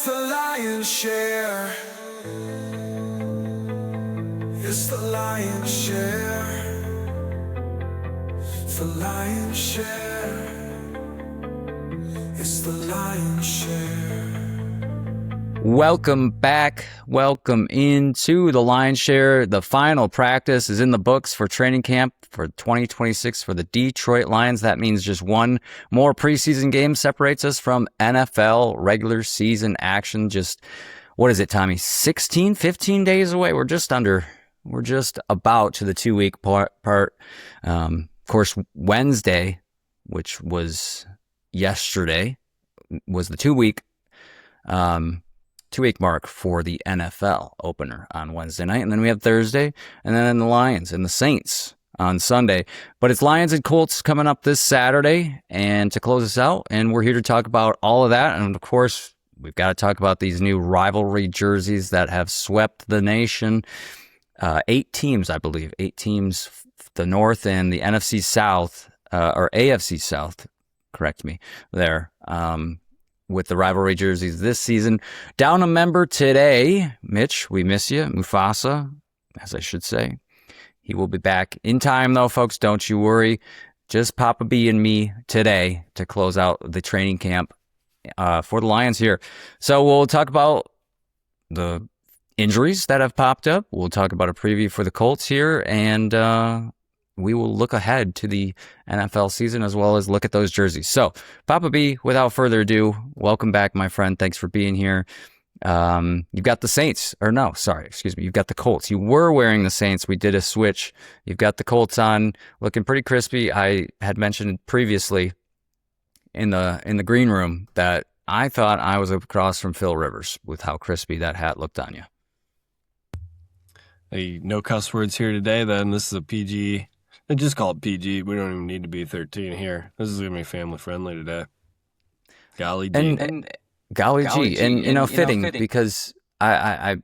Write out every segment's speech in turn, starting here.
It's the lion's share. It's the lion's share. It's the lion's share. It's the lion's share. Welcome back. Welcome into the Lion's Share. The final practice is in the books for training camp for 2026 for the Detroit Lions. That means just one more preseason game separates us from NFL regular season action. Just, what is it, Tommy? 16, 15 days away. We're just about to the 2 week part. Of course, Wednesday, which was yesterday, was the 2 week mark for the NFL opener on Wednesday night. And then we have Thursday, and then the Lions and the Saints on Sunday. But it's Lions and Colts coming up this Saturday, and to close us out, and we're here to talk about all of that. And of course, we've got to talk about these new rivalry jerseys that have swept the nation. 8 teams, I believe. 8 teams, the North and the NFC South, or AFC South, correct me there, with the rivalry jerseys this season. Down a member today. Mitch, we miss you. Mufasa, as I should say. He will be back in time, though, folks. Don't you worry. Just Papa B and me today to close out the training camp for the Lions here. So we'll talk about the injuries that have popped up. We'll talk about a preview for the Colts here, and we will look ahead to the NFL season as well as look at those jerseys. So, Papa B, without further ado, welcome back, my friend. Thanks for being here. You've got the Saints, or no, sorry, excuse me. You've got the Colts. You were wearing the Saints. We did a switch. You've got the Colts on, looking pretty crispy. I had mentioned previously in the green room that I thought I was across from Phil Rivers with how crispy that hat looked on you. Hey, no cuss words here today, then. This is a PG. They just call it PG. We don't even need to be 13 here. This is going to be family friendly today. Golly G. And golly G. And fitting, because I've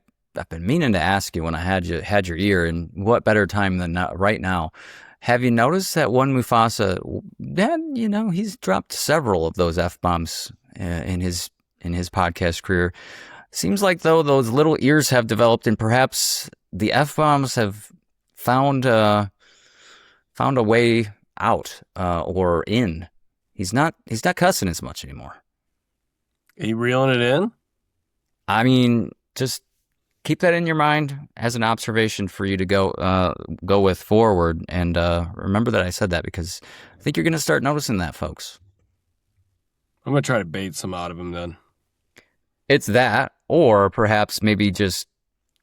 been meaning to ask you when I had your ear, and what better time than right now. Have you noticed that one Mufasa, he's dropped several of those F-bombs in his podcast career. Seems like, though, those little ears have developed, and perhaps the F-bombs have found a way out or in. He's not cussing as much anymore. Are you reeling it in? I mean, just keep that in your mind as an observation for you to go with forward. And remember that I said that, because I think you're going to start noticing that, folks. I'm going to try to bait some out of him then. It's that, or perhaps maybe just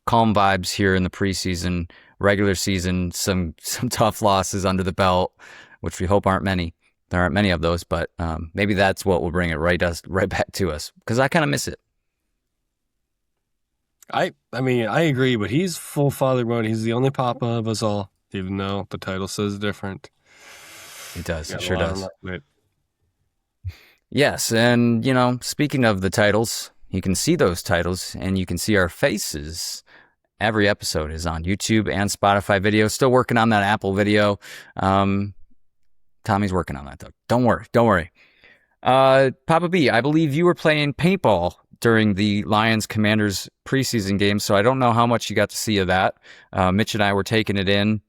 calm vibes here in the preseason, regular season, some tough losses under the belt, which we hope aren't many. There aren't many of those, but maybe that's what will bring it right back to us, because I kind of miss it. I mean, I agree, but he's full father mode. He's the only papa of us all, even though the title says different. It does. It sure does. Right. Yes, and, speaking of the titles, you can see those titles, and you can see our faces. Every episode is on YouTube and Spotify video. Still working on that Apple video. Tommy's working on that, though. Don't worry. Papa B, I believe you were playing paintball during the Lions-Commanders preseason game, so I don't know how much you got to see of that. Mitch and I were taking it in.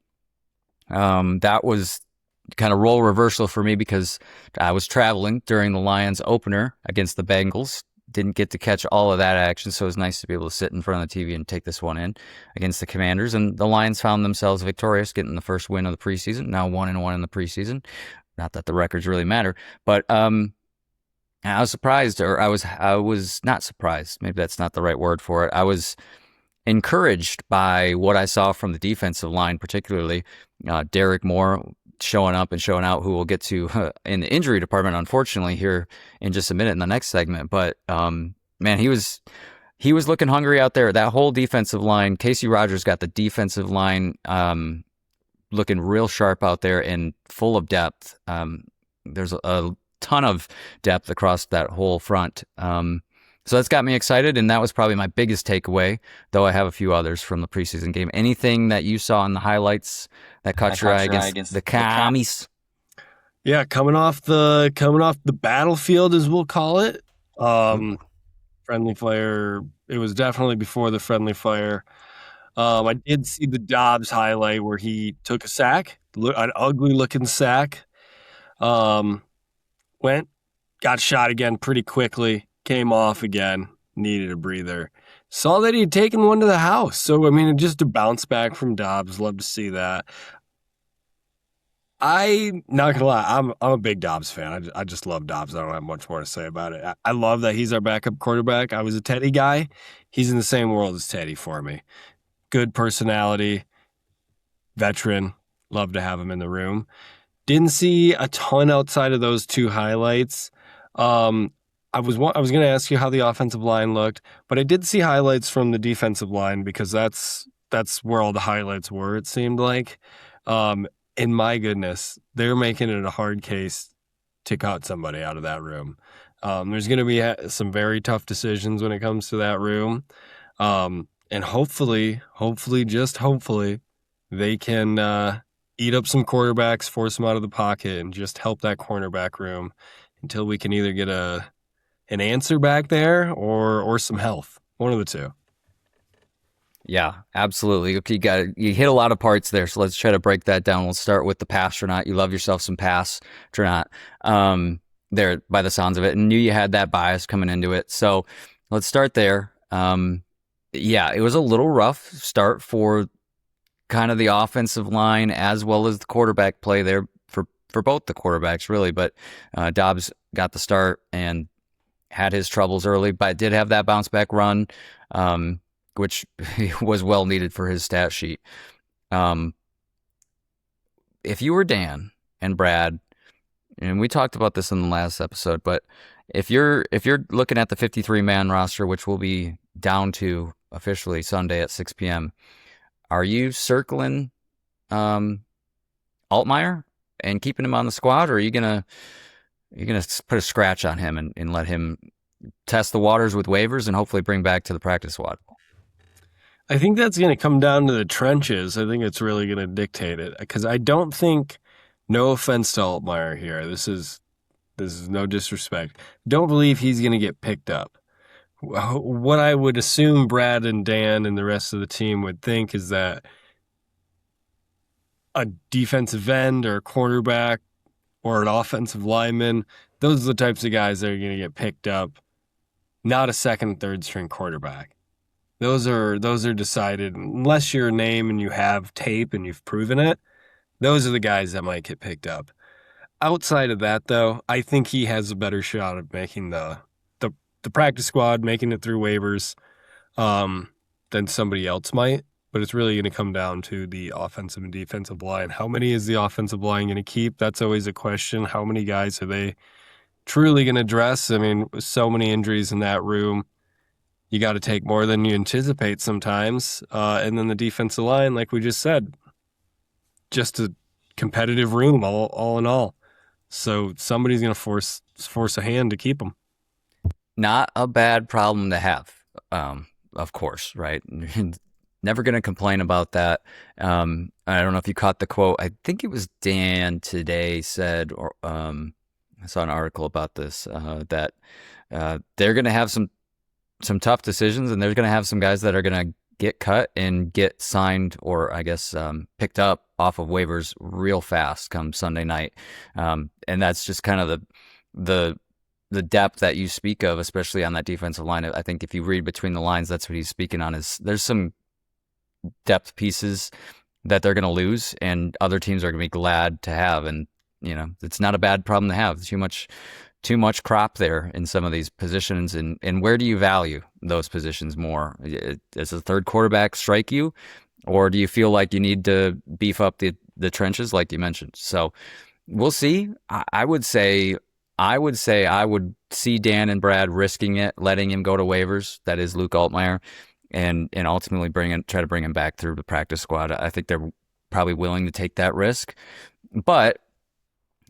That was kind of role reversal for me, because I was traveling during the Lions opener against the Bengals. Didn't get to catch all of that action, so it was nice to be able to sit in front of the TV and take this one in against the Commanders. And the Lions found themselves victorious, getting the first win of the preseason. Now 1-1 in the preseason. Not that the records really matter, but I was surprised, or I was not surprised. Maybe that's not the right word for it. I was encouraged by what I saw from the defensive line, particularly Derek Moore showing up and showing out, who we'll get to in the injury department, unfortunately, here in just a minute in the next segment. But man, he was looking hungry out there. That whole defensive line, Casey Rogers got the defensive line looking real sharp out there and full of depth. There's a ton of depth across that whole front. So that's got me excited, and that was probably my biggest takeaway, though I have a few others from the preseason game. Anything that you saw in the highlights that caught your eye against the Commies? Yeah, coming off the battlefield, as we'll call it. friendly fire. It was definitely before the friendly fire. I did see the Dobbs highlight where he took a sack, an ugly looking sack. Went, got shot again pretty quickly, came off again, needed a breather. Saw that he had taken one to the house. So, I mean, just a bounce back from Dobbs. Love to see that. Not gonna lie, I'm a big Dobbs fan. I just love Dobbs. I don't have much more to say about it. I love that he's our backup quarterback. I was a Teddy guy. He's in the same world as Teddy for me. Good personality, veteran. Love to have him in the room. Didn't see a ton outside of those two highlights. I was going to ask you how the offensive line looked, but I did see highlights from the defensive line because that's where all the highlights were, it seemed like. And my goodness, they're making it a hard case to cut somebody out of that room. There's going to be some very tough decisions when it comes to that room. And hopefully, just hopefully, they can eat up some quarterbacks, force them out of the pocket, and just help that cornerback room until we can either get an answer back there or some health. One of the two. Yeah, absolutely. You hit a lot of parts there, so let's try to break that down. We'll start with the pastronaut. You love yourself some pastronaut there by the sounds of it, and knew you had that bias coming into it. So let's start there. Yeah, it was a little rough start for kind of the offensive line as well as the quarterback play there for both the quarterbacks, really. But Dobbs got the start and had his troubles early, but did have that bounce back run, which was well needed for his stat sheet. If you were Dan and Brad, and we talked about this in the last episode, but if you're looking at the 53-man roster, which will be down to officially Sunday at 6 p.m., are you circling Altmaier and keeping him on the squad, or are you gonna put a scratch on him and let him test the waters with waivers and hopefully bring back to the practice squad? I think that's going to come down to the trenches. I think it's really going to dictate it because I don't think, no offense to Altmaier here, this is no disrespect, don't believe he's going to get picked up. What I would assume Brad and Dan and the rest of the team would think is that a defensive end or a cornerback or an offensive lineman, those are the types of guys that are going to get picked up, not a second, third string quarterback. Those are decided, unless you're a name and you have tape and you've proven it, those are the guys that might get picked up. Outside of that, though, I think he has a better shot of making the practice squad, making it through waivers, than somebody else might. But it's really going to come down to the offensive and defensive line. How many is the offensive line going to keep? That's always a question. How many guys are they truly going to dress? I mean, with so many injuries in that room, you got to take more than you anticipate sometimes. And then the defensive line, like we just said, just a competitive room all in all. So somebody's going to force a hand to keep them. Not a bad problem to have, of course, right? Never going to complain about that. I don't know if you caught the quote. I think it was Dan today said, or I saw an article about this, that they're going to have some tough decisions, and there's going to have some guys that are going to get cut and get signed, or I guess picked up off of waivers real fast come Sunday night. And that's just kind of the depth that you speak of, especially on that defensive line. I think if you read between the lines, that's what he's speaking on. Is there's some depth pieces that they're going to lose, and other teams are going to be glad to have. And it's not a bad problem to have. Too much crop there in some of these positions, and where do you value those positions more? Does a third quarterback strike you, or do you feel like you need to beef up the trenches like you mentioned? So we'll see. I would say I would see Dan and Brad risking it, letting him go to waivers. That is Luke Altmaier, and ultimately try to bring him back through the practice squad. I think they're probably willing to take that risk, but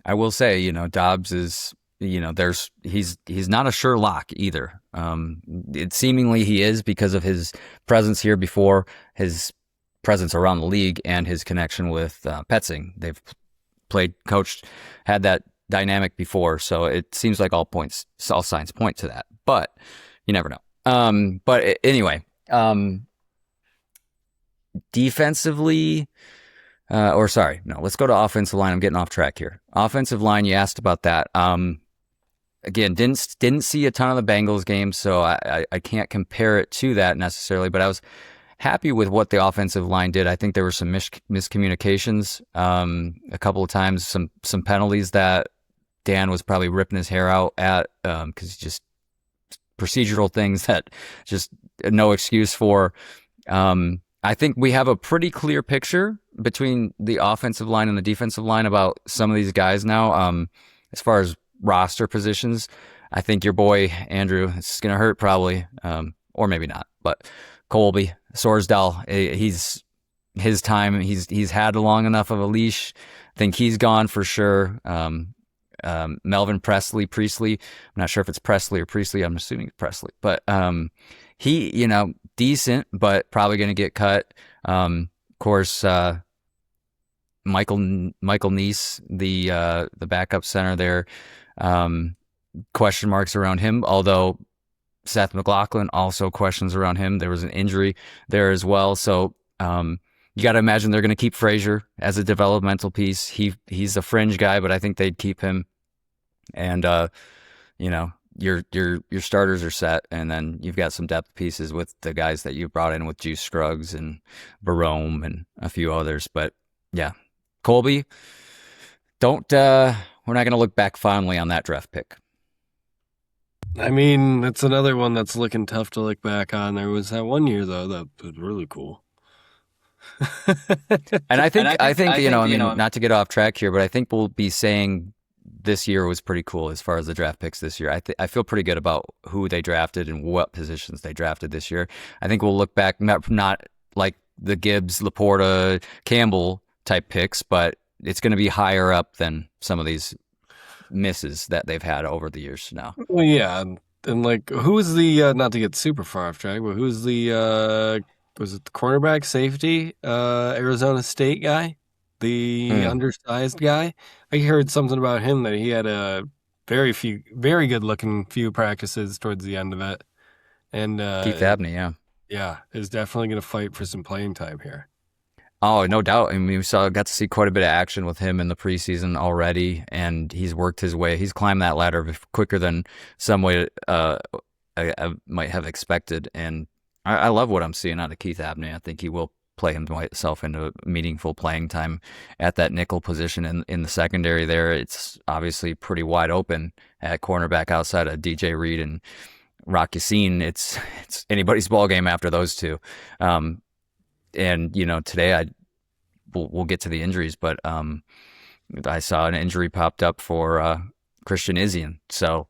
I will say, Dobbs is. He's not a sure lock either. It seemingly he is because of his presence here before, his presence around the league, and his connection with Petzing. They've coached, had that dynamic before, so it seems like all signs point to that. But you never know. Anyway, defensively, let's go to offensive line. I'm getting off track here. Offensive line, you asked about that. Again, didn't see a ton of the Bengals game, so I can't compare it to that necessarily, but I was happy with what the offensive line did. I think there were some miscommunications a couple of times, some penalties that Dan was probably ripping his hair out at because just procedural things that just no excuse for. I think we have a pretty clear picture between the offensive line and the defensive line about some of these guys now. As far as roster positions, I think your boy Andrew, it's going to hurt probably, or maybe not, but Colby Sorsdal, he's his time. He's had long enough of a leash. I think he's gone for sure. Melvin Priestley. I'm not sure if it's Presley or Priestley. I'm assuming it's Presley, but he, decent, but probably going to get cut. Of course, Michael Neese, the backup center there. Question marks around him, although Seth McLaughlin also questions around him. There was an injury there as well. So you got to imagine they're going to keep Frazier as a developmental piece. He's a fringe guy, but I think they'd keep him. And, your starters are set, and then you've got some depth pieces with the guys that you brought in with Juice Scruggs and Barome and a few others. But yeah, Colby, we're not going to look back fondly on that draft pick. I mean, it's another one that's looking tough to look back on. There was that one year though that was really cool. And I think not to get off track here, but I think we'll be saying this year was pretty cool as far as the draft picks this year. I feel pretty good about who they drafted and what positions they drafted this year. I think we'll look back not like the Gibbs, Laporta, Campbell type picks, but it's going to be higher up than some of these misses that they've had over the years now. Well, yeah, and like who's the not to get super far off track, but who's the was it the cornerback safety Arizona State guy? The undersized guy. I heard something about him that he had a very good looking few practices towards the end of it. And Keith Abney, yeah, is definitely going to fight for some playing time here. Oh, no doubt. I mean, we got to see quite a bit of action with him in the preseason already, and he's worked his way. He's climbed that ladder quicker than some way I might have expected. And I love what I'm seeing out of Keith Abney. I think he will play himself into meaningful playing time at that nickel position in the secondary there. It's obviously pretty wide open at cornerback outside of DJ Reed and Rock Yassin. It's anybody's ball game after those two. And today we'll get to the injuries, but I saw an injury popped up for Christian Izien. So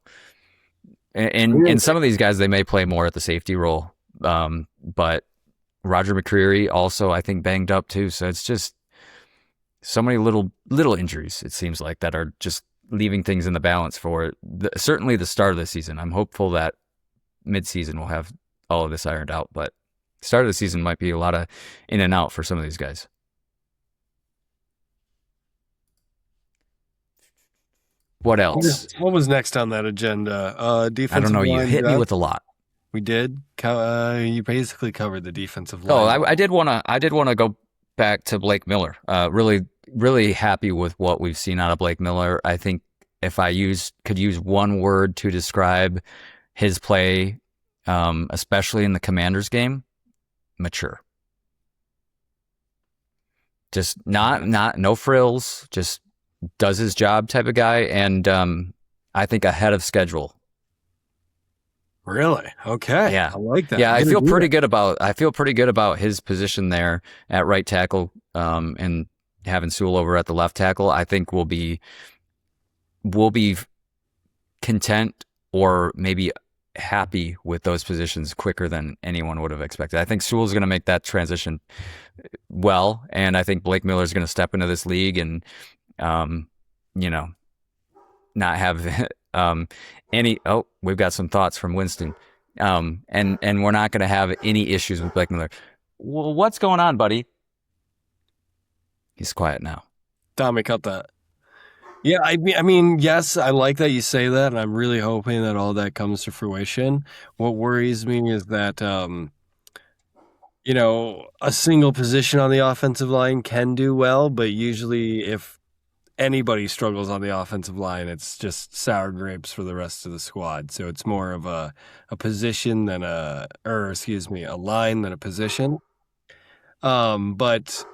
and some of these guys, they may play more at the safety role, but Roger McCreary also, I think, banged up too. So it's just so many little injuries, it seems like, that are just leaving things in the balance for certainly the start of the season. I'm hopeful that mid-season we'll have all of this ironed out, but start of the season might be a lot of in and out for some of these guys. What else? What was next on that agenda? Defensive I don't know. You hit me with a lot. We did. You basically covered the defensive line. Oh, I did want to go back to Blake Miller. Really, really happy with what we've seen out of Blake Miller. I think if I could use one word to describe his play, especially in the Commanders game, mature. Just no frills, just does his job type of guy, and I think ahead of schedule. Really? Okay. Yeah. I like that. Yeah, I feel pretty good about his position there at right tackle, and having Sewell over at the left tackle. I think we'll be content or maybe happy with those positions quicker than anyone would have expected. I think Sewell's going to make that transition well, and I think Blake Miller's going to step into this league and not have we've got some thoughts from Winston. And we're not going to have any issues with Blake Miller. Well, what's going on, buddy? He's quiet now. Tommy, cut that. Yeah, I mean, yes, I like that you say that, and I'm really hoping that all that comes to fruition. What worries me is that, a single position on the offensive line can do well, but usually if anybody struggles on the offensive line, it's just sour grapes for the rest of the squad. So it's more of a position than a line than a position. But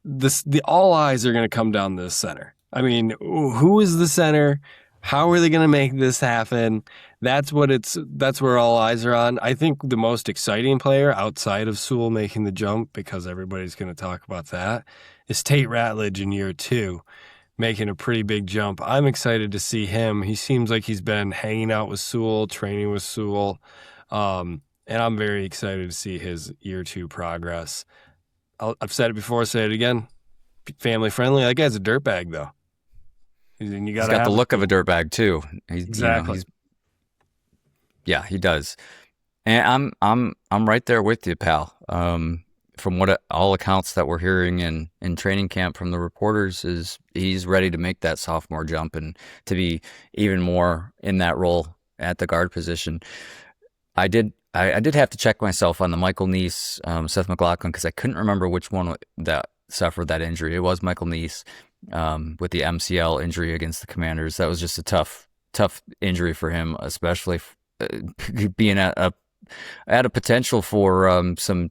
the all eyes are going to come down this center. I mean, who is the center? How are they going to make this happen? That's where all eyes are on. I think the most exciting player outside of Sewell making the jump, because everybody's going to talk about that, is Tate Ratledge in year 2, making a pretty big jump. I'm excited to see him. He seems like he's been hanging out with Sewell, training with Sewell. And I'm very excited to see his year 2 progress. I've said it before, I'll say it again. Family friendly. That guy's a dirtbag, though. He's got the look of a dirtbag too. Exactly. Yeah, he does. And I'm right there with you, pal. From what all accounts that we're hearing in training camp from the reporters is he's ready to make that sophomore jump and to be even more in that role at the guard position. I did have to check myself on the Michael Neese, Seth McLaughlin, because I couldn't remember which one that suffered that injury. It was Michael Neese with the MCL injury against the Commanders. That was just a tough injury for him, especially being at a potential for some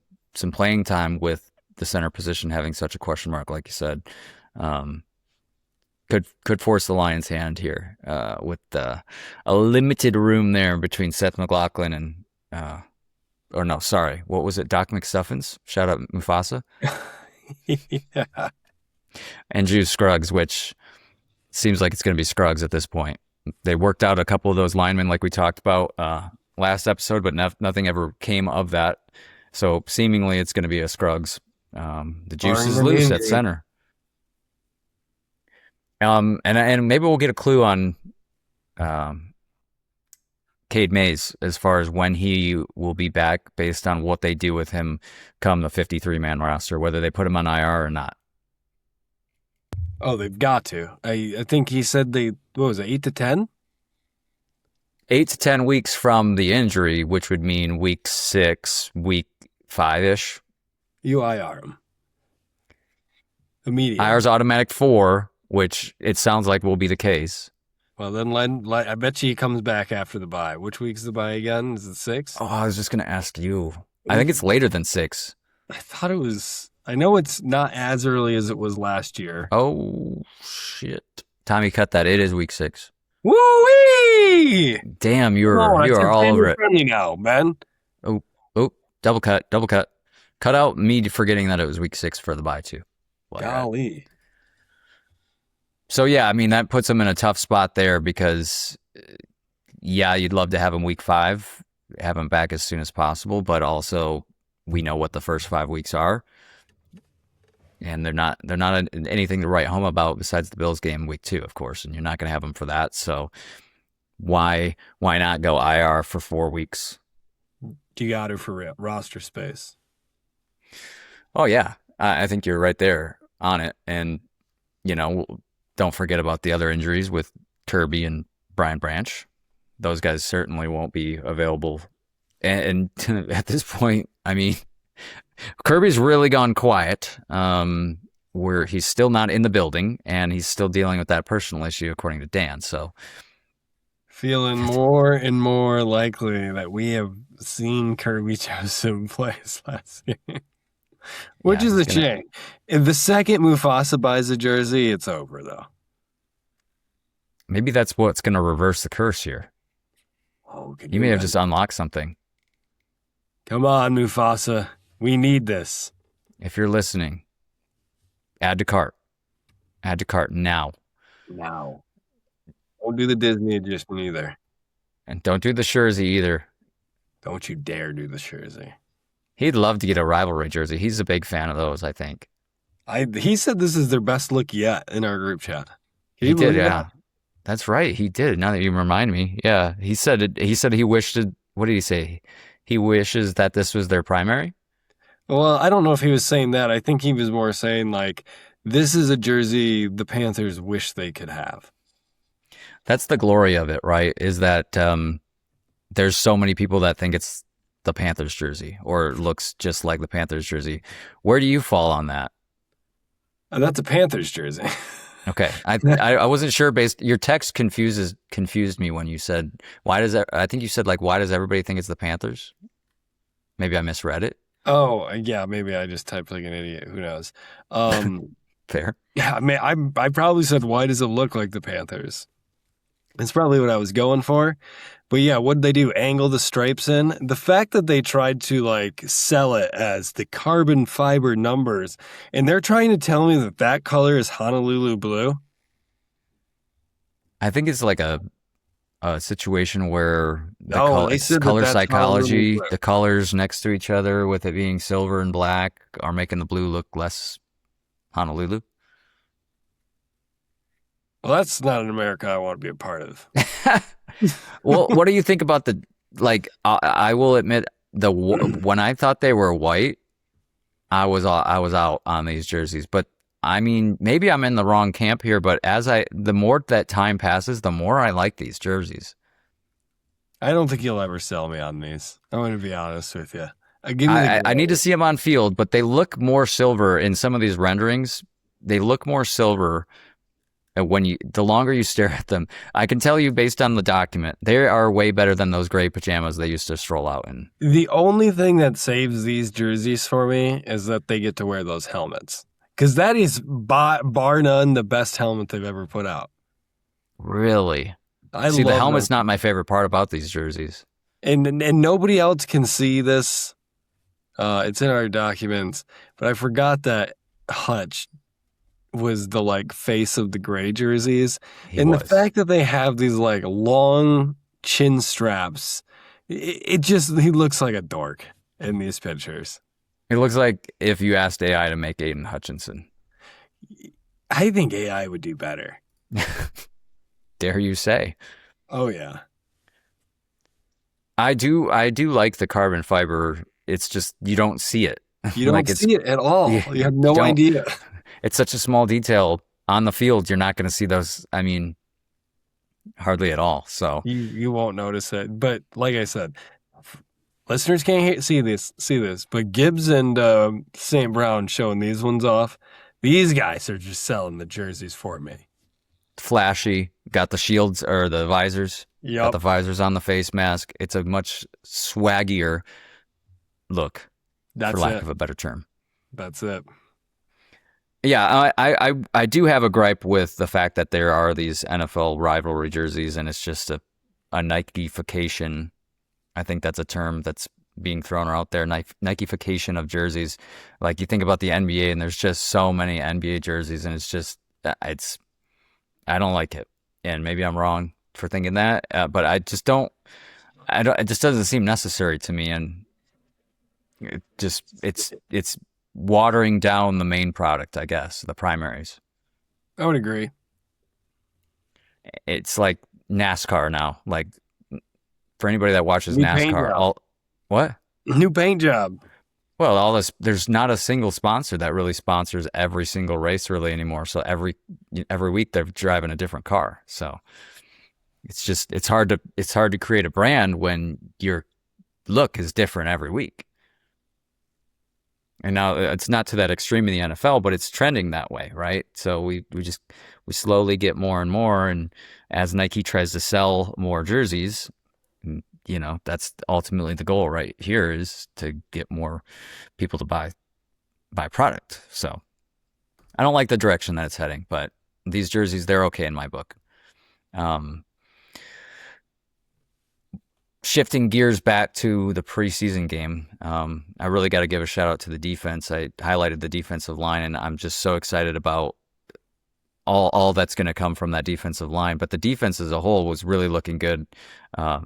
playing time with the center position having such a question mark, like you said. Could force the Lions' hand here with a limited room there between Seth McLaughlin and what was it? Doc McStuffins? Shout out Mufasa. Yeah. And Juice Scruggs, which seems like it's going to be Scruggs at this point. They worked out a couple of those linemen like we talked about last episode, but nothing ever came of that. So seemingly it's going to be a Scruggs. The juice is loose at center. And maybe we'll get a clue on Cade Mays as far as when he will be back based on what they do with him come the 53-man roster, whether they put him on IR or not. Oh, they've got to. I think he said what was it, 8 to 10? 8 to 10 weeks from the injury, which would mean week 6, week 5-ish. You IR him. Immediately. IR's automatic 4, which it sounds like will be the case. Well, then I bet you he comes back after the bye. Which week's the bye again? Is it 6? Oh, I was just going to ask you. I think it's later than 6. I thought it was... I know it's not as early as it was last year. Oh, shit. Tommy, cut that. It is week 6. Woo-wee! Damn, you are all over it. Friendly now, man. Oh, double cut. Cut out me forgetting that it was week 6 for the bye, too. Golly. So, yeah, I mean, that puts him in a tough spot there because, yeah, you'd love to have him week 5, have him back as soon as possible, but also we know what the first 5 weeks are. And they're not anything to write home about besides the Bills game week 2, of course, and you're not going to have them for that. So why not go IR for 4 weeks? You got it for real. Roster space. Oh yeah, I think you're right there on it. And don't forget about the other injuries with Kirby and Brian Branch. Those guys certainly won't be available. And at this point, I mean, Kirby's really gone quiet, where he's still not in the building, and he's still dealing with that personal issue, according to Dan. So, feeling more and more likely that we have seen Kirby Joseph play last year, which is a shame. If the second Mufasa buys a jersey, it's over, though. Maybe that's what's going to reverse the curse here. Oh, you may have just unlocked something. Come on, Mufasa. We need this. If you're listening, add to cart. Add to cart now. Now. Don't do the Disney edition either. And don't do the jersey either. Don't you dare do the jersey. He'd love to get a rivalry jersey. He's a big fan of those, I think. He said this is their best look yet in our group chat. He did, yeah. That's right. He did. Now that you remind me. Yeah. He said it. He said he wished it. What did he say? He wishes that this was their primary? Well, I don't know if he was saying that. I think he was more saying like this is a jersey the Panthers wish they could have. That's the glory of it, right? Is that there's so many people that think it's the Panthers jersey or it looks just like the Panthers jersey. Where do you fall on that? That's a Panthers jersey. Okay, I wasn't sure. Your text confused me when you said why does that? I think you said like why does everybody think it's the Panthers? Maybe I misread it. Oh yeah, maybe I just typed like an idiot. Who knows? Fair. Yeah, I mean, I probably said why does it look like the Panthers? That's probably what I was going for. But yeah, what did they do? Angle the stripes in? The fact that they tried to like sell it as the carbon fiber numbers, and they're trying to tell me that that color is Honolulu blue. I think it's like a situation where they said color that's psychology, Honolulu blue. the colors next to each other with it being silver and black are making the blue look less Honolulu. Well, that's not an America I want to be a part of. Well, what do you think about the like? I will admit when I thought they were white, I was out on these jerseys. But I mean, maybe I'm in the wrong camp here. But the more that time passes, the more I like these jerseys. I don't think you'll ever sell me on these. I'm going to be honest with you. I need to see them on field, but they look more silver in some of these renderings. They look more silver. The longer you stare at them, I can tell you based on the document, they are way better than those gray pajamas they used to stroll out in. The only thing that saves these jerseys for me is that they get to wear those helmets. Because that is, bar none, the best helmet they've ever put out. Really? See, the helmet's not my favorite part about these jerseys. And nobody else can see this. It's in our documents. But I forgot that Hutch was the like face of the gray jerseys. The fact that they have these like long chin straps, he looks like a dork in these pictures. It looks like if you asked AI to make Aiden Hutchinson. I think AI would do better. Dare you say? Oh yeah. I do like the carbon fiber. It's just you don't see it. You don't see it at all. You have no idea. It's such a small detail on the field. You're not going to see those. I mean, hardly at all. So you won't notice it. But like I said, listeners can't see this. But Gibbs and St. Brown showing these ones off. These guys are just selling the jerseys for me. Flashy. Got the shields or the visors. Yep. Got the visors on the face mask. It's a much swaggier look, for lack of a better term. That's it. Yeah, I do have a gripe with the fact that there are these NFL rivalry jerseys, and it's just a Nike-fication. I think that's a term that's being thrown out there, Nike-fication of jerseys. Like you think about the NBA, and there's just so many NBA jerseys, and I don't like it. And maybe I'm wrong for thinking that, but it just doesn't seem necessary to me, and it's watering down the main product, I guess, the primaries. I would agree. It's like NASCAR now. Like for anybody that watches New paint NASCAR, job. What? New paint job. Well, there's not a single sponsor that really sponsors every single race really anymore. So every week they're driving a different car. So it's hard to create a brand when your look is different every week. And now it's not to that extreme in the NFL, but it's trending that way, right? So we slowly get more and more, and as Nike tries to sell more jerseys, that's ultimately the goal right here is to get more people to buy product. So I don't like the direction that it's heading, but these jerseys, they're okay in my book. Shifting gears back to the preseason game, I really got to give a shout out to the defense. I highlighted the defensive line, and I'm just so excited about all that's going to come from that defensive line. But the defense as a whole was really looking good.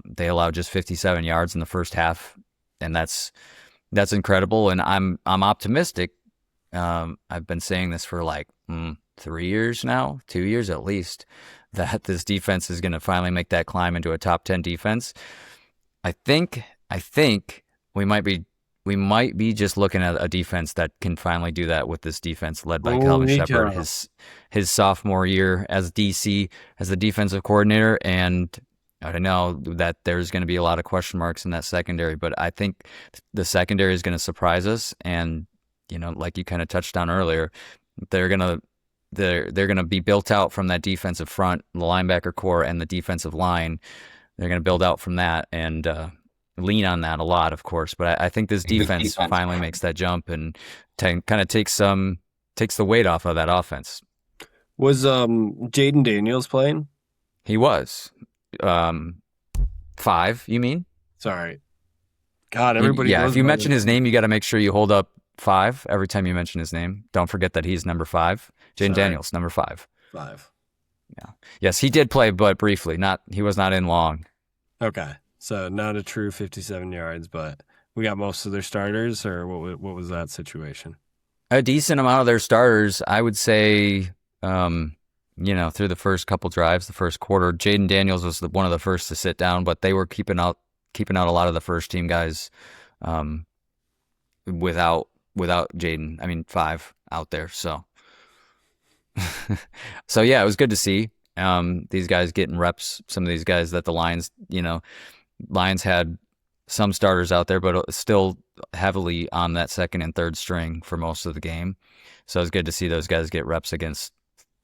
They allowed just 57 yards in the first half, and that's incredible. And I'm optimistic. I've been saying this for like 3 years now, 2 years at least, that this defense is going to finally make that climb into a top 10 defense. I think we might be we might be just looking at a defense that can finally do that with this defense led by Oh, Calvin me Shepard, too. his sophomore year as DC, as the defensive coordinator. And I know that there's going to be a lot of question marks in that secondary, but I think the secondary is going to surprise us. And, like you kind of touched on earlier, they're going to be built out from that defensive front, the linebacker core, and the defensive line. They're going to build out from that and lean on that a lot, of course. But I think this defense finally makes that jump and kind of takes the weight off of that offense. Was Jaden Daniels playing? He was 5. You mean? Sorry. God, everybody. Yeah, knows if you about mention it. his name, you got to make sure you hold up 5 every time you mention his name. Don't forget that he's number 5. Jaden Sorry. Daniels, number 5. 5. Yeah. Yes, he did play, but briefly. He was not in long. Okay, so not a true 57 yards, but we got most of their starters, or what was that situation? A decent amount of their starters, I would say. Through the first couple drives, the first quarter, Jaden Daniels was one of the first to sit down, but they were keeping out a lot of the first team guys without Jaden. I mean, 5 out there. So, so yeah, it was good to see these guys getting reps. Some of these guys that the Lions had some starters out there, but still heavily on that second and third string for most of the game. So it was good to see those guys get reps against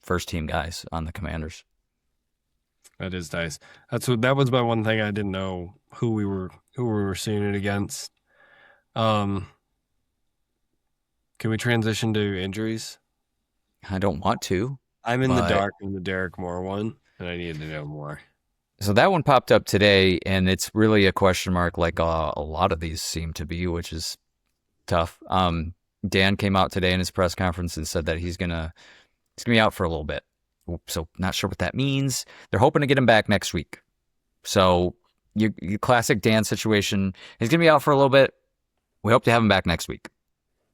first team guys on the Commanders. That is nice. That was my one thing I didn't know who we were seeing it against. Can we transition to injuries? I don't want to. I'm in the dark on the Derek Moore one, and I needed to know more. So that one popped up today, and it's really a question mark, like a lot of these seem to be, which is tough. Dan came out today in his press conference and said that he's gonna be out for a little bit. So not sure what that means. They're hoping to get him back next week. So your classic Dan situation, he's gonna be out for a little bit. We hope to have him back next week.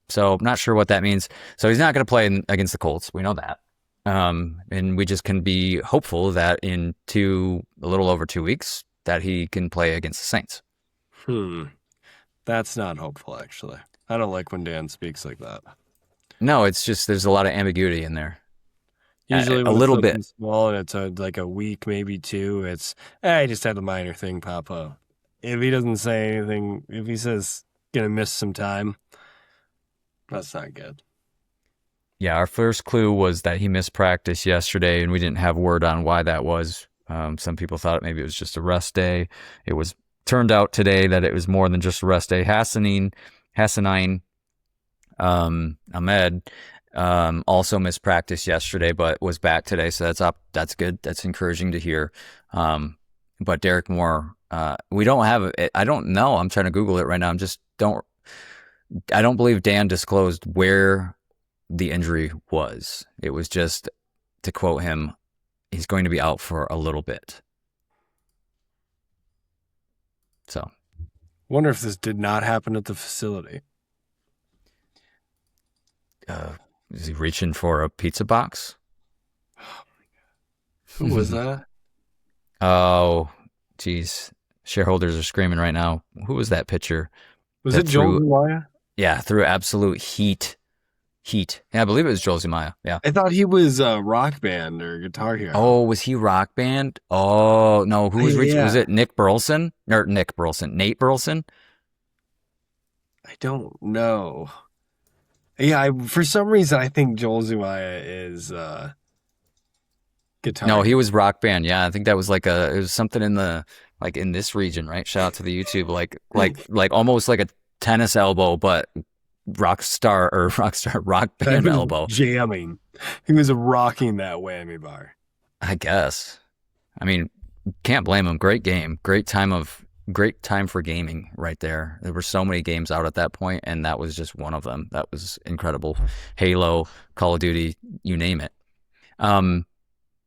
So not sure what that means. So he's not going to play against the Colts. We know that. And we just can be hopeful that in a little over 2 weeks that he can play against the Saints. That's not hopeful, actually. I don't like when Dan speaks like that. No, it's just there's a lot of ambiguity in there. Usually a little bit small, and it's like a week, maybe 2. It's I just had a minor thing pop up. If he doesn't say anything, if he says gonna miss some time, that's not good. Yeah, our first clue was that he missed practice yesterday, and we didn't have word on why that was. Some people thought maybe it was just a rest day. It was turned out today that it was more than just a rest day. Hassanin Ahmed also missed practice yesterday, but was back today, so that's good. That's encouraging to hear. But Derek Moore, we don't have it. I don't know. I'm trying to Google it right now. I don't believe Dan disclosed where the injury was. It was just, to quote him, he's going to be out for a little bit. So, wonder if this did not happen at the facility. Is he reaching for a pizza box? Oh my God. Who was that? Oh, geez. Shareholders are screaming right now. Who was that pitcher? Was it Joel Zumaya? Yeah, through absolute heat. Yeah, I believe it was Joel Zumaya. Yeah. I thought he was Rock Band or Guitar Hero. Oh, was he Rock Band? Oh, no. Who was reaching? Yeah. Was it Nate Burleson? I don't know. Yeah, for some reason, I think Joel Zumaya is guitar. No, he was Rock Band. Yeah, I think that was it was something in in this region, right? Shout out to the YouTube, like almost like a tennis elbow, but rock band elbow. Jamming. He was rocking that whammy bar. I guess. I mean, can't blame him. Great game. Great time for gaming right there. There were so many games out at that point, and that was just one of them. That was incredible. Halo, Call of Duty, you name it.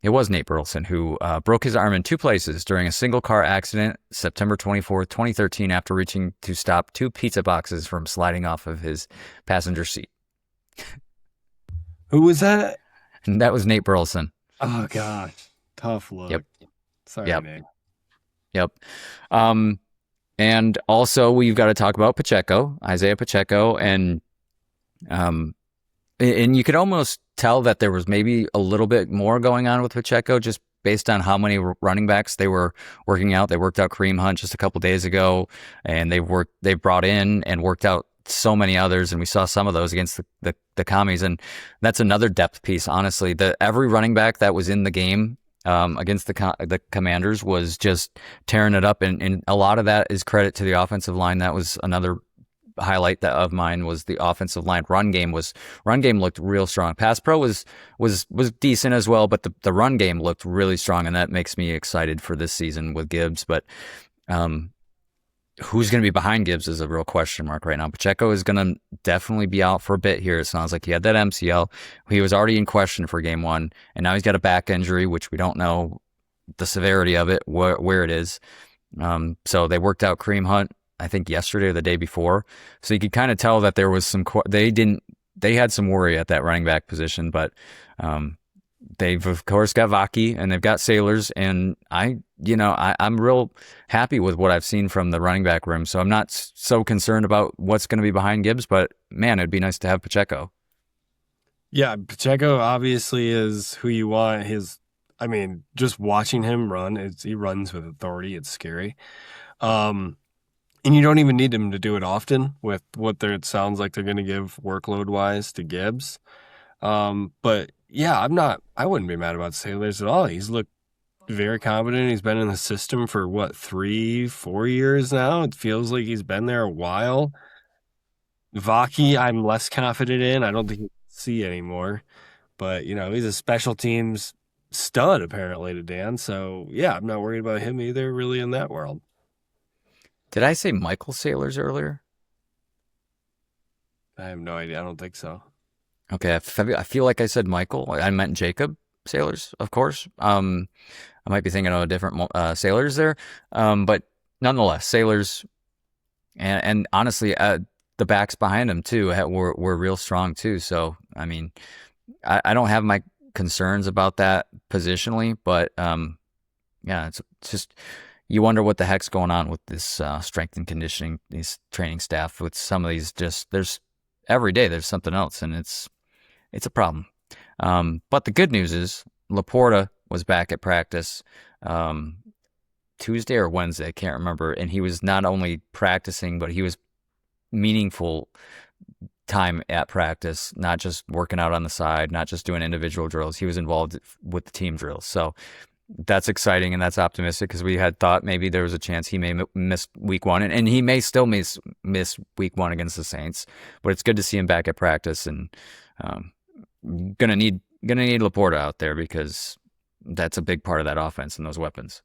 It was Nate Burleson who broke his arm in 2 places during a single car accident September 24th, 2013, after reaching to stop 2 pizza boxes from sliding off of his passenger seat. Who was that? And that was Nate Burleson. Oh, gosh. Tough look. Yep. Sorry, yep. Nate. Yep. And also, we've got to talk about Isaiah Pacheco, and you could almost tell that there was maybe a little bit more going on with Pacheco just based on how many running backs they were working out. They worked out Kareem Hunt just a couple days ago, and they brought in and worked out so many others, and we saw some of those against the Commies, and that's another depth piece. Honestly, every running back that was in the game against the Commanders was just tearing it up, and a lot of that is credit to the offensive line. That was another highlight of mine, was the offensive line. Run game looked real strong. Pass pro was decent as well, but the run game looked really strong, and that makes me excited for this season with Gibbs. But who's going to be behind Gibbs is a real question mark right now. Pacheco is going to definitely be out for a bit here. It sounds like he had that MCL. He was already in question for game one, and now he's got a back injury, which we don't know the severity of it, where it is. So they worked out Kareem Hunt, I think yesterday or the day before. So you could kind of tell that there was they had some worry at that running back position, but they've of course got Vaki and they've got Sailors, and I'm real happy with what I've seen from the running back room. So I'm not so concerned about what's going to be behind Gibbs, but man, it'd be nice to have Pacheco. Yeah, Pacheco obviously is who you want. Just watching him run, he runs with authority. It's scary. And you don't even need him to do it often with what it sounds like they're going to give workload-wise to Gibbs. But yeah, I wouldn't be mad about Sailors at all. He's looked very competent. He's been in the system for 3-4 years now. It feels like he's been there a while. Vaki, I'm less confident in. I don't think he can see anymore. But, he's a special teams stud apparently to Dan. So yeah, I'm not worried about him either really in that world. Did I say Michael Sailors earlier? I have no idea. I don't think so. Okay, I feel like I said Michael. I meant Jacob Sailors, of course. I might be thinking of a different Sailors there, but nonetheless, Sailors, and honestly, the backs behind him too were real strong too. So I don't have my concerns about that positionally, but yeah, it's just. You wonder what the heck's going on with this strength and conditioning, these training staff with some of these. There's every day there's something else, and it's a problem. But the good news is Laporta was back at practice Tuesday or Wednesday, I can't remember, and he was not only practicing, but he was meaningful time at practice, not just working out on the side, not just doing individual drills. He was involved with the team drills. So that's exciting, and that's optimistic, because we had thought maybe there was a chance he may miss week one, and he may still miss week one against the Saints. But it's good to see him back at practice, and gonna need Laporta out there, because that's a big part of that offense and those weapons.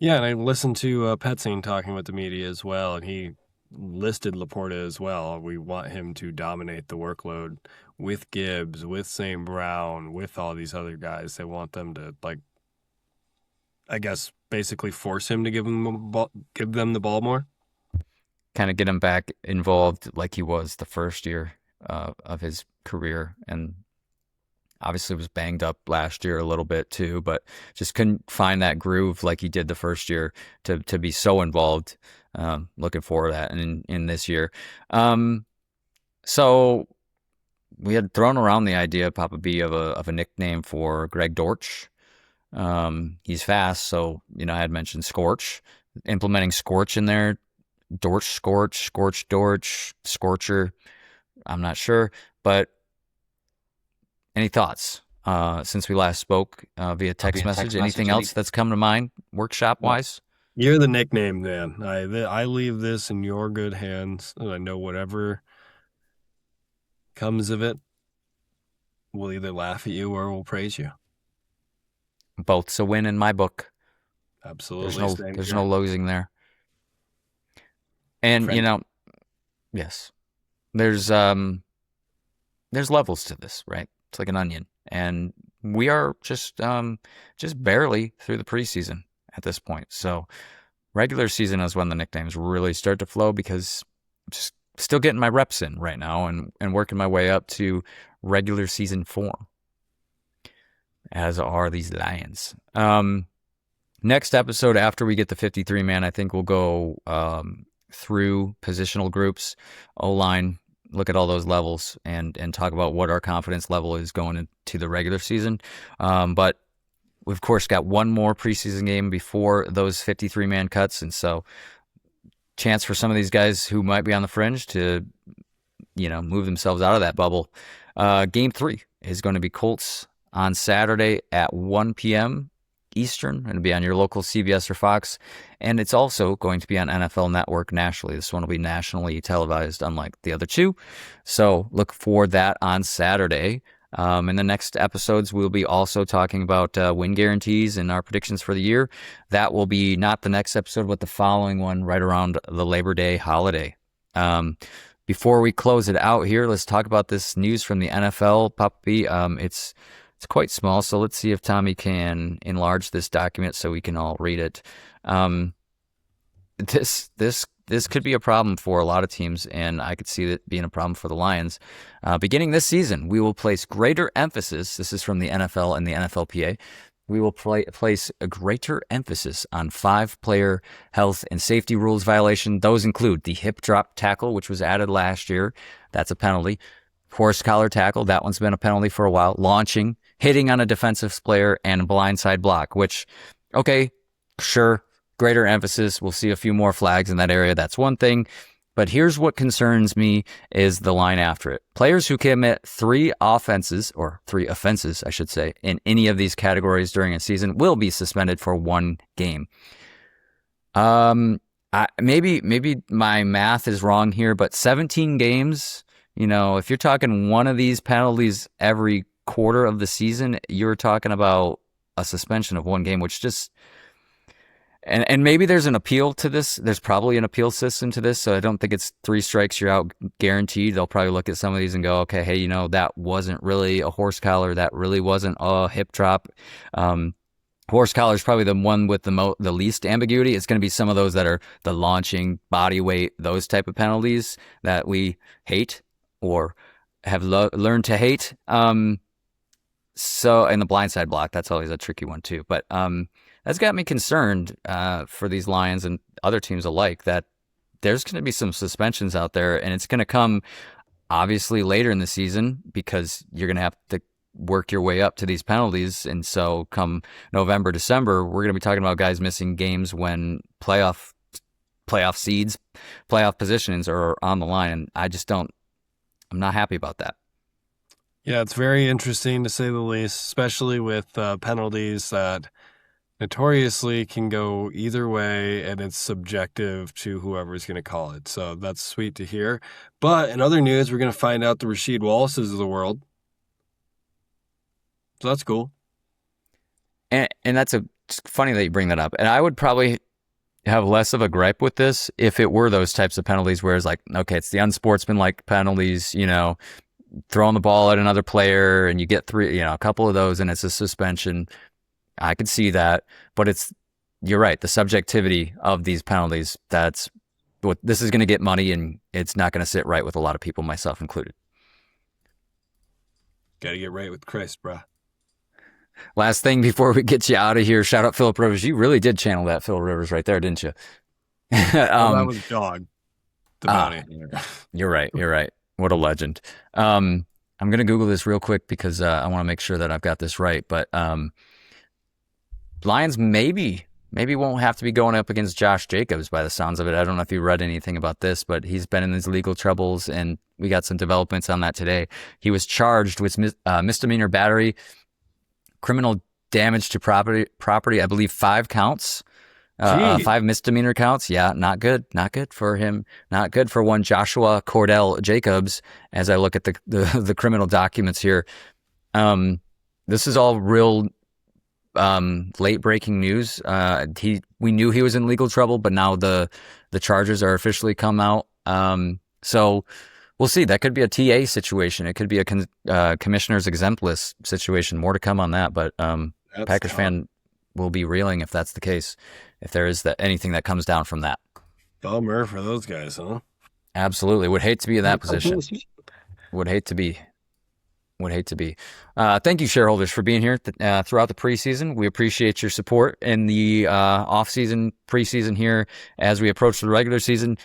Yeah, and I listened to Petzing talking with the media as well, and he listed Laporta as well. We want him to dominate the workload with Gibbs, with St. Brown, with all these other guys. They want them to I guess basically force him to give them the ball more. Kind of get him back involved like he was the first year of his career, and obviously was banged up last year a little bit too, but just couldn't find that groove like he did the first year to be so involved. Looking forward to that in this year. So we had thrown around the idea, Papa B, of a nickname for Greg Dortch. He's fast, so I had mentioned Scorch, implementing Scorch in there. Dortch, Scorch, Dortch, Scorcher. I'm not sure, but any thoughts since we last spoke via text message? Anything else that's come to mind workshop wise? You're the nickname man. I leave this in your good hands, and I know whatever comes of it, we'll either laugh at you or we'll praise you. Both's a win in my book. Absolutely. There's no losing there. And yes, there's levels to this, right? It's like an onion, and we are just barely through the preseason at this point. So regular season is when the nicknames really start to flow, because I'm just still getting my reps in right now and working my way up to regular season form, as are these Lions. Next episode, after we get the 53-man, I think we'll go through positional groups, O-line, look at all those levels, and talk about what our confidence level is going into the regular season. But we've, of course, got one more preseason game before those 53-man cuts, and so chance for some of these guys who might be on the fringe to, move themselves out of that bubble. Game 3 is going to be Colts on Saturday at 1 p.m. Eastern. It'll be on your local CBS or Fox, and it's also going to be on NFL Network nationally. This one will be nationally televised, unlike the other two. So look for that on Saturday. In the next episodes, we'll be also talking about win guarantees and our predictions for the year. That will be not the next episode, but the following one right around the Labor Day holiday. Before we close it out here, let's talk about this news from the NFL, Puppy. It's quite small, so let's see if Tommy can enlarge this document so we can all read it. This could be a problem for a lot of teams, and I could see it being a problem for the Lions. Beginning this season, we will place greater emphasis, this is from the NFL and the NFLPA, we will place a greater emphasis on 5-player health and safety rules violation. Those include the hip drop tackle, which was added last year. That's a penalty. Horse collar tackle, that one's been a penalty for a while. Launching, hitting on a defensive player, and blindside block, which, okay, sure, greater emphasis. We'll see a few more flags in that area. That's one thing. But here's what concerns me is the line after it. Players who commit 3 offenses, or 3 offenses, I should say, in any of these categories during a season will be suspended for 1 game. Maybe my math is wrong here, but 17 games, if you're talking one of these penalties every quarter of the season, you're talking about a suspension of 1 game, which just... And maybe there's an appeal to this. There's probably an appeal system to this, so I don't think it's 3 strikes, you're out guaranteed. They'll probably look at some of these and go, okay, hey, that wasn't really a horse collar. That really wasn't a hip drop. Horse collar is probably the one with the least ambiguity. It's going to be some of those that are the launching, body weight, those type of penalties that we hate or have learned to hate. And the blindside block, that's always a tricky one too. But that's got me concerned for these Lions and other teams alike that there's going to be some suspensions out there, and it's going to come obviously later in the season because you're going to have to work your way up to these penalties. And so come November, December, we're going to be talking about guys missing games when playoff seeds, playoff positions are on the line. And I'm not happy about that. Yeah, it's very interesting to say the least, especially with penalties that notoriously can go either way, and it's subjective to whoever's going to call it. So that's sweet to hear. But in other news, we're going to find out the Rasheed Wallaces of the world. So that's cool. And that's it's funny that you bring that up. And I would probably have less of a gripe with this if it were those types of penalties where it's like, okay, it's the unsportsmanlike penalties, throwing the ball at another player and you get 3, a couple of those and it's a suspension. I could see that, but you're right. The subjectivity of these penalties, that's what this is going to get money, and it's not going to sit right with a lot of people, myself included. Got to get right with Christ, bruh. Last thing before we get you out of here, shout out Phillip Rivers. You really did channel that Phil Rivers right there, didn't you? That was dog. The bounty. You're right. What a legend. I'm going to Google this real quick because I want to make sure that I've got this right, but Lions maybe won't have to be going up against Josh Jacobs by the sounds of it. I don't know if you read anything about this, but he's been in these legal troubles, and we got some developments on that today. He was charged with misdemeanor battery, criminal damage to property. I believe 5 counts, 5 misdemeanor counts. Yeah, not good for him. Not good for one Joshua Cordell Jacobs. As I look at the criminal documents here, this is all real. Late breaking news. We knew he was in legal trouble, but now the charges are officially come out. So we'll see. That could be a TA situation. It could be a commissioner's exempt list situation. More to come on that. But Packers fan will be reeling if that's the case. If there is anything that comes down from that. Bummer for those guys, huh? Absolutely. Would hate to be in that position. Would hate to be Would hate to be. Thank you, shareholders, for being here throughout the preseason. We appreciate your support in the off-season, preseason here. As we approach the regular season,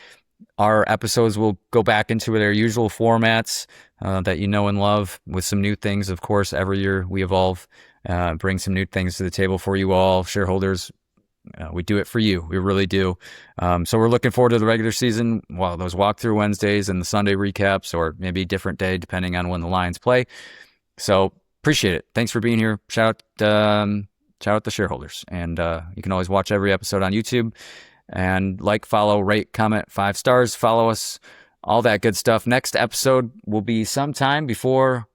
our episodes will go back into their usual formats that you know and love, with some new things. Of course, every year we evolve, bring some new things to the table for you all, shareholders. We do it for you. We really do. So we're looking forward to the regular season. Well, those walkthrough Wednesdays and the Sunday recaps, or maybe a different day depending on when the Lions play. So appreciate it. Thanks for being here. Shout out the shareholders. And you can always watch every episode on YouTube. And like, follow, rate, comment, 5 stars, follow us, all that good stuff. Next episode will be sometime before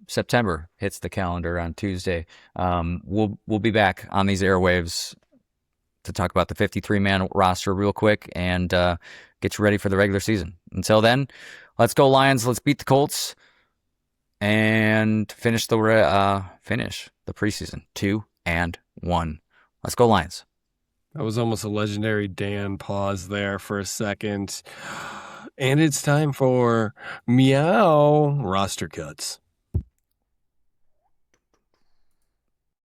September hits the calendar on Tuesday. We'll be back on these airwaves to talk about the 53-man roster real quick and get you ready for the regular season. Until then, let's go Lions. Let's beat the Colts and finish the preseason 2-1. Let's go Lions. That was almost a legendary Dan pause there for a second. And it's time for Meow Roster Cuts.